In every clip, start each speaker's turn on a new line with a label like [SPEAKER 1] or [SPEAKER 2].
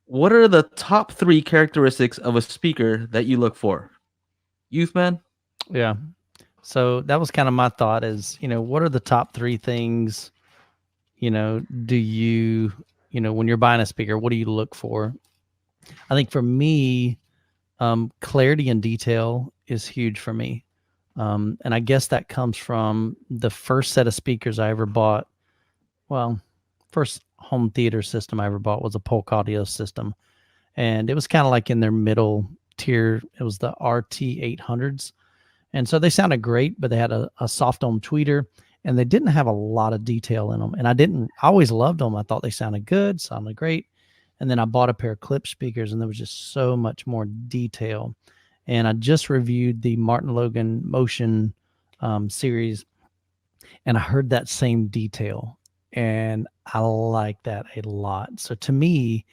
[SPEAKER 1] What are the top 3 characteristics of a speaker that you look for? Youth man?
[SPEAKER 2] Yeah. So that was kind of my thought is, what are the top 3 things, do you, when you're buying a speaker, what do you look for? I think for me, clarity and detail is huge for me. And I guess that comes from the first set of speakers I ever bought. Well, first home theater system I ever bought was a Polk Audio system. And it was kind of like in their middle tier. It was the RT 800s. And so they sounded great, but they had a soft dome tweeter and they didn't have a lot of detail in them. And I always loved them. I thought they sounded good, sounded great. And then I bought a pair of clip speakers and there was just so much more detail. And I just reviewed the Martin Logan Motion series and I heard that same detail and I like that a lot. So to me,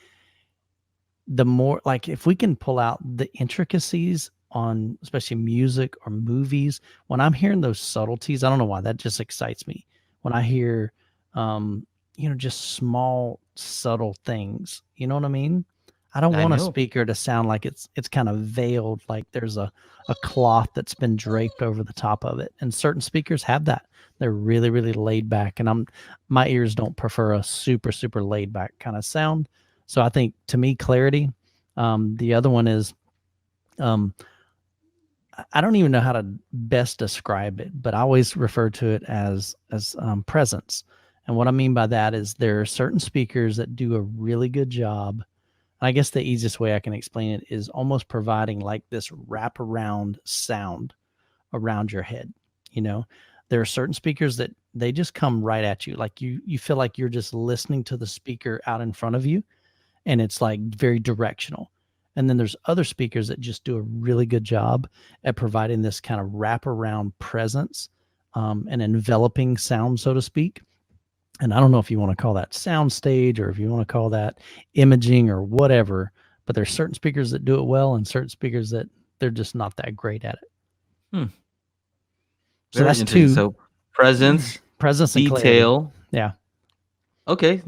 [SPEAKER 2] the more like if we can pull out the intricacies on especially music or movies, when I'm hearing those subtleties, I don't know why that just excites me. When I hear just small subtle things, you know what I mean? I don't
[SPEAKER 1] I
[SPEAKER 2] want a
[SPEAKER 1] know.
[SPEAKER 2] speaker to sound like it's kind of veiled, like there's a cloth that's been draped over the top of it. And certain speakers have that. They're really, really laid back. And my ears don't prefer a super, super laid back kind of sound. So I think to me, clarity. The other one is I don't even know how to best describe it, but I always refer to it as presence. And what I mean by that is there are certain speakers that do a really good job. I guess the easiest way I can explain it is almost providing like this wraparound sound around your head. There are certain speakers that they just come right at you. Like you feel like you're just listening to the speaker out in front of you and it's like very directional. And then there's other speakers that just do a really good job at providing this kind of wraparound presence and enveloping sound, so to speak. And I don't know if you want to call that soundstage or if you want to call that imaging or whatever, but there's certain speakers that do it well and certain speakers that they're just not that great at it.
[SPEAKER 1] Hmm.
[SPEAKER 2] So
[SPEAKER 1] Very
[SPEAKER 2] that's
[SPEAKER 1] interesting.
[SPEAKER 2] 2.
[SPEAKER 1] So presence,
[SPEAKER 2] Presence and clarity.
[SPEAKER 1] detail.
[SPEAKER 2] Yeah.
[SPEAKER 1] Okay.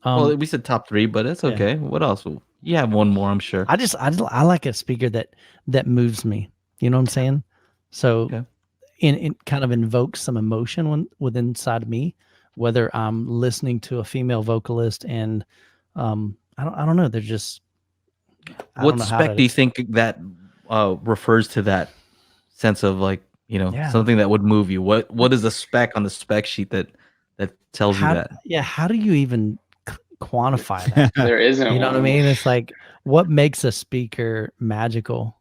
[SPEAKER 1] Well, we said top 3, but it's
[SPEAKER 2] Yeah.
[SPEAKER 1] okay. What else? You have one more, I'm sure.
[SPEAKER 2] I like a speaker that moves me. You know what I'm saying? So
[SPEAKER 1] Okay.
[SPEAKER 2] it kind of invokes some emotion within inside of me, whether I'm listening to a female vocalist and I don't know. They're just I don't
[SPEAKER 1] What
[SPEAKER 2] know how
[SPEAKER 1] spec do
[SPEAKER 2] to.
[SPEAKER 1] you think that refers to that sense of like,
[SPEAKER 2] Yeah.
[SPEAKER 1] something that would move you? What is the spec on the spec sheet that tells you that?
[SPEAKER 2] How do you even quantify that?
[SPEAKER 3] There isn't
[SPEAKER 2] You know what I
[SPEAKER 3] one.
[SPEAKER 2] mean? It's like what makes a speaker magical,